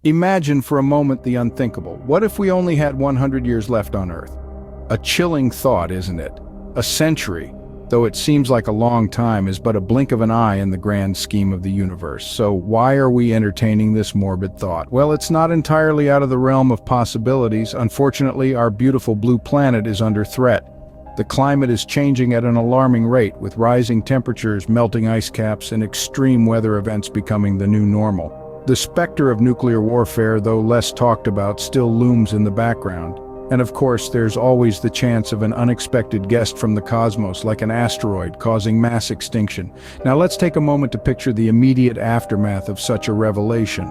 Imagine for a moment the unthinkable. What if we only had 100 years left on Earth? A chilling thought, isn't it? A century, though it seems like a long time, is but a blink of an eye in the grand scheme of the universe. So why are we entertaining this morbid thought? Well, it's not entirely out of the realm of possibilities. Unfortunately, our beautiful blue planet is under threat. The climate is changing at an alarming rate, with rising temperatures, melting ice caps, and extreme weather events becoming the new normal. The specter of nuclear warfare, though less talked about, still looms in the background. And of course, there's always the chance of an unexpected guest from the cosmos, like an asteroid, causing mass extinction. Now let's take a moment to picture the immediate aftermath of such a revelation.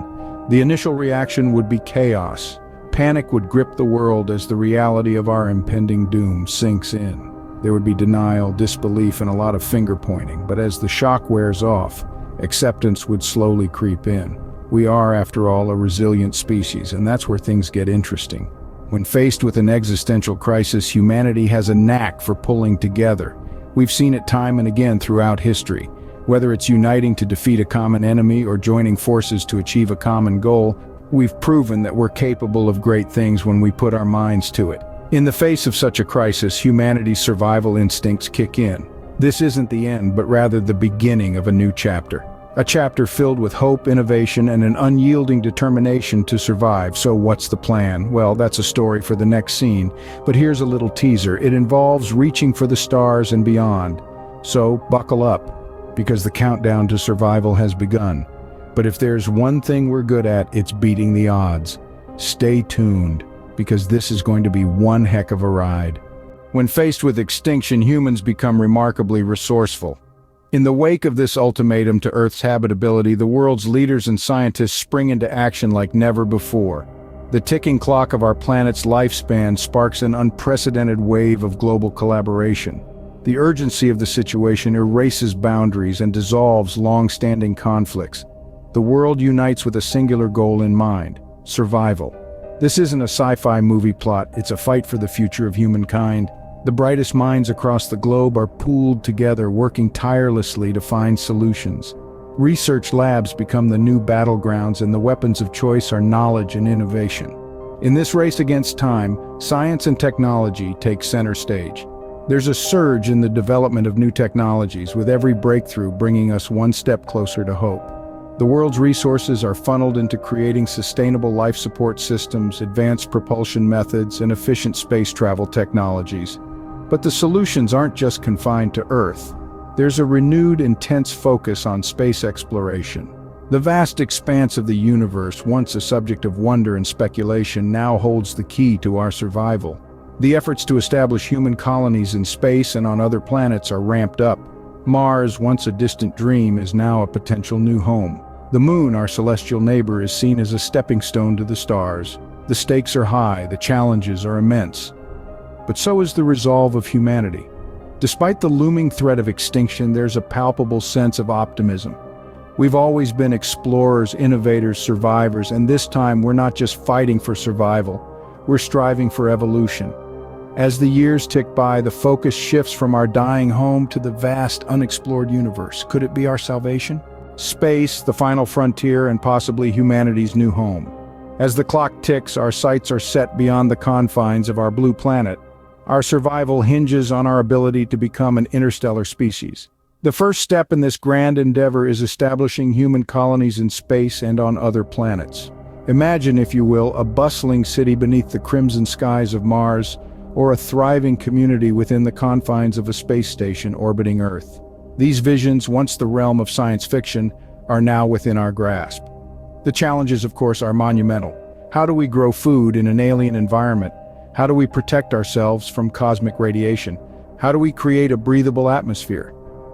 The initial reaction would be chaos. Panic would grip the world as the reality of our impending doom sinks in. There would be denial, disbelief, and a lot of finger-pointing. But as the shock wears off, acceptance would slowly creep in. We are, after all, a resilient species, and that's where things get interesting. When faced with an existential crisis, humanity has a knack for pulling together. We've seen it time and again throughout history. Whether it's uniting to defeat a common enemy or joining forces to achieve a common goal, we've proven that we're capable of great things when we put our minds to it. In the face of such a crisis, humanity's survival instincts kick in. This isn't the end, but rather the beginning of a new chapter. A chapter filled with hope, innovation, and an unyielding determination to survive. So what's the plan? Well, that's a story for the next scene. But here's a little teaser. It involves reaching for the stars and beyond. So buckle up, because the countdown to survival has begun. But if there's one thing we're good at, it's beating the odds. Stay tuned, because this is going to be one heck of a ride. When faced with extinction, humans become remarkably resourceful. In the wake of this ultimatum to Earth's habitability, the world's leaders and scientists spring into action like never before. The ticking clock of our planet's lifespan sparks an unprecedented wave of global collaboration. The urgency of the situation erases boundaries and dissolves long-standing conflicts. The world unites with a singular goal in mind: survival. This isn't a sci-fi movie plot, it's a fight for the future of humankind. The brightest minds across the globe are pooled together, working tirelessly to find solutions. Research labs become the new battlegrounds, and the weapons of choice are knowledge and innovation. In this race against time, science and technology take center stage. There's a surge in the development of new technologies, with every breakthrough bringing us one step closer to hope. The world's resources are funneled into creating sustainable life support systems, advanced propulsion methods, and efficient space travel technologies. But the solutions aren't just confined to Earth. There's a renewed, intense focus on space exploration. The vast expanse of the universe, once a subject of wonder and speculation, now holds the key to our survival. The efforts to establish human colonies in space and on other planets are ramped up. Mars, once a distant dream, is now a potential new home. The Moon, our celestial neighbor, is seen as a stepping stone to the stars. The stakes are high, the challenges are immense. But so is the resolve of humanity. Despite the looming threat of extinction, there's a palpable sense of optimism. We've always been explorers, innovators, survivors, and this time we're not just fighting for survival, we're striving for evolution. As the years tick by, the focus shifts from our dying home to the vast, unexplored universe. Could it be our salvation? Space, the final frontier, and possibly humanity's new home. As the clock ticks, our sights are set beyond the confines of our blue planet. Our survival hinges on our ability to become an interstellar species. The first step in this grand endeavor is establishing human colonies in space and on other planets. Imagine, if you will, a bustling city beneath the crimson skies of Mars, or a thriving community within the confines of a space station orbiting Earth. These visions, once the realm of science fiction, are now within our grasp. The challenges, of course, are monumental. How do we grow food in an alien environment? How do we protect ourselves from cosmic radiation? How do we create a breathable atmosphere?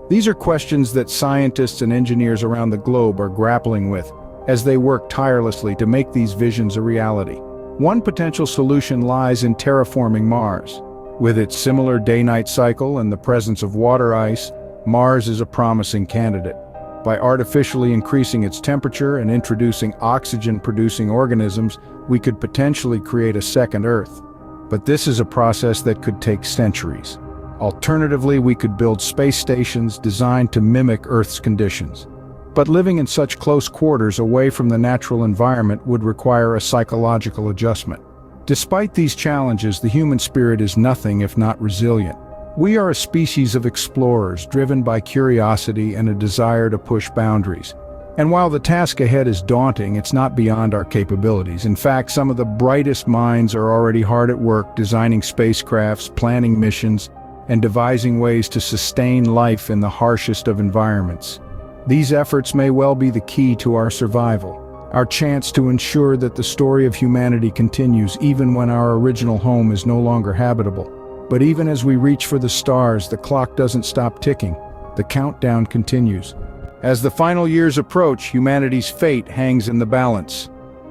These are questions that scientists and engineers around the globe are grappling with as they work tirelessly to make these visions a reality. One potential solution lies in terraforming Mars. With its similar day-night cycle and the presence of water ice, Mars is a promising candidate. By artificially increasing its temperature and introducing oxygen-producing organisms, we could potentially create a second Earth. But this is a process that could take centuries. Alternatively, we could build space stations designed to mimic Earth's conditions. But living in such close quarters away from the natural environment would require a psychological adjustment. Despite these challenges, the human spirit is nothing if not resilient. We are a species of explorers driven by curiosity and a desire to push boundaries. And while the task ahead is daunting, it's not beyond our capabilities. In fact, some of the brightest minds are already hard at work designing spacecrafts, planning missions, and devising ways to sustain life in the harshest of environments. These efforts may well be the key to our survival, our chance to ensure that the story of humanity continues even when our original home is no longer habitable. But even as we reach for the stars, the clock doesn't stop ticking. The countdown continues. As the final years approach, humanity's fate hangs in the balance.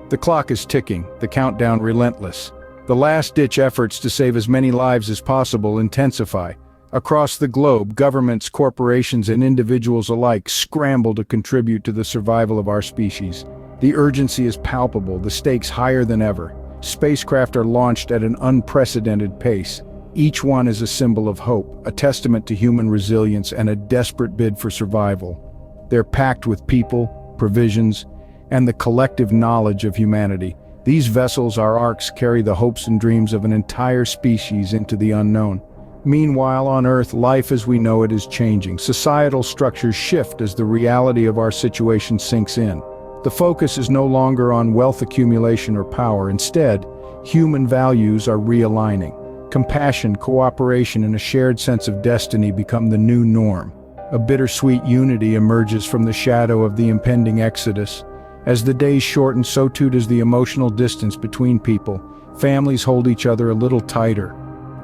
The clock is ticking, the countdown relentless. The last-ditch efforts to save as many lives as possible intensify. Across the globe, governments, corporations, and individuals alike scramble to contribute to the survival of our species. The urgency is palpable, the stakes higher than ever. Spacecraft are launched at an unprecedented pace. Each one is a symbol of hope, a testament to human resilience, and a desperate bid for survival. They're packed with people, provisions, and the collective knowledge of humanity. These vessels, our arks, carry the hopes and dreams of an entire species into the unknown. Meanwhile, on Earth, life as we know it is changing. Societal structures shift as the reality of our situation sinks in. The focus is no longer on wealth accumulation or power. Instead, human values are realigning. Compassion, cooperation, and a shared sense of destiny become the new norm. A bittersweet unity emerges from the shadow of the impending exodus. As the days shorten, so too does the emotional distance between people. Families hold each other a little tighter.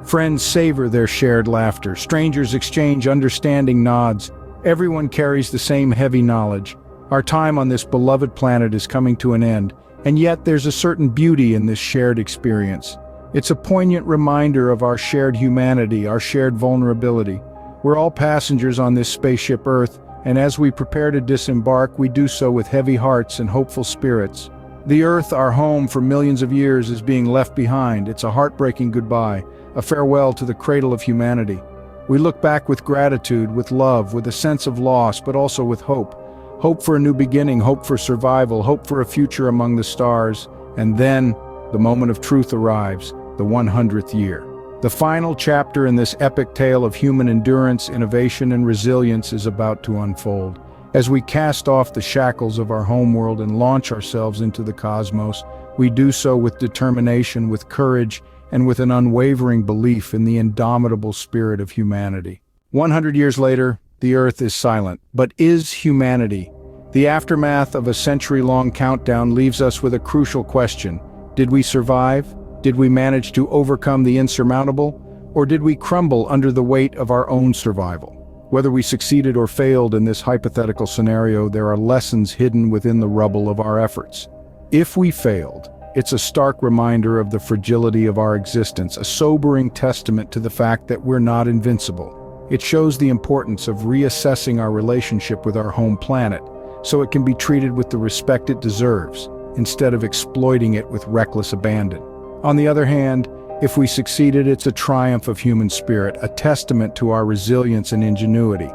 Friends savor their shared laughter. Strangers exchange understanding nods. Everyone carries the same heavy knowledge. Our time on this beloved planet is coming to an end, and yet there's a certain beauty in this shared experience. It's a poignant reminder of our shared humanity, our shared vulnerability. We're all passengers on this spaceship Earth, and as we prepare to disembark, we do so with heavy hearts and hopeful spirits. The Earth, our home for millions of years, is being left behind. It's a heartbreaking goodbye, a farewell to the cradle of humanity. We look back with gratitude, with love, with a sense of loss, but also with hope. Hope for a new beginning, hope for survival, hope for a future among the stars. And then, the moment of truth arrives, the 100th year. The final chapter in this epic tale of human endurance, innovation, and resilience is about to unfold. As we cast off the shackles of our homeworld and launch ourselves into the cosmos, we do so with determination, with courage, and with an unwavering belief in the indomitable spirit of humanity. 100 years later, the Earth is silent. But is humanity? The aftermath of a century-long countdown leaves us with a crucial question. Did we survive? Did we manage to overcome the insurmountable? Or did we crumble under the weight of our own survival? Whether we succeeded or failed in this hypothetical scenario, there are lessons hidden within the rubble of our efforts. If we failed, it's a stark reminder of the fragility of our existence, a sobering testament to the fact that we're not invincible. It shows the importance of reassessing our relationship with our home planet, so it can be treated with the respect it deserves, instead of exploiting it with reckless abandon. On the other hand, if we succeeded, it's a triumph of human spirit, a testament to our resilience and ingenuity.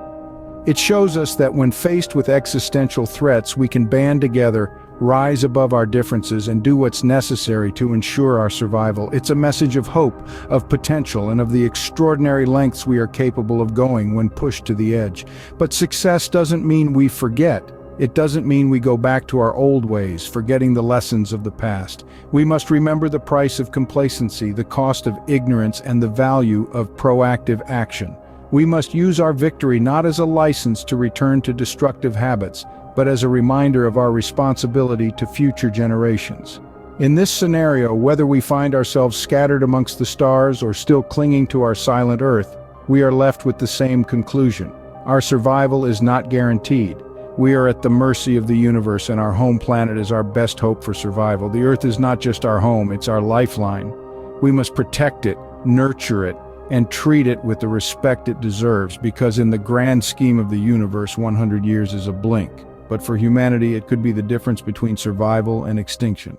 It shows us that when faced with existential threats, we can band together, rise above our differences, and do what's necessary to ensure our survival. It's a message of hope, of potential, and of the extraordinary lengths we are capable of going when pushed to the edge. But success doesn't mean we forget. It doesn't mean we go back to our old ways, forgetting the lessons of the past. We must remember the price of complacency, the cost of ignorance, and the value of proactive action. We must use our victory not as a license to return to destructive habits, but as a reminder of our responsibility to future generations. In this scenario, whether we find ourselves scattered amongst the stars or still clinging to our silent Earth, we are left with the same conclusion. Our survival is not guaranteed. We are at the mercy of the universe, and our home planet is our best hope for survival. The Earth is not just our home, it's our lifeline. We must protect it, nurture it, and treat it with the respect it deserves, because in the grand scheme of the universe, 100 years is a blink. But for humanity, it could be the difference between survival and extinction.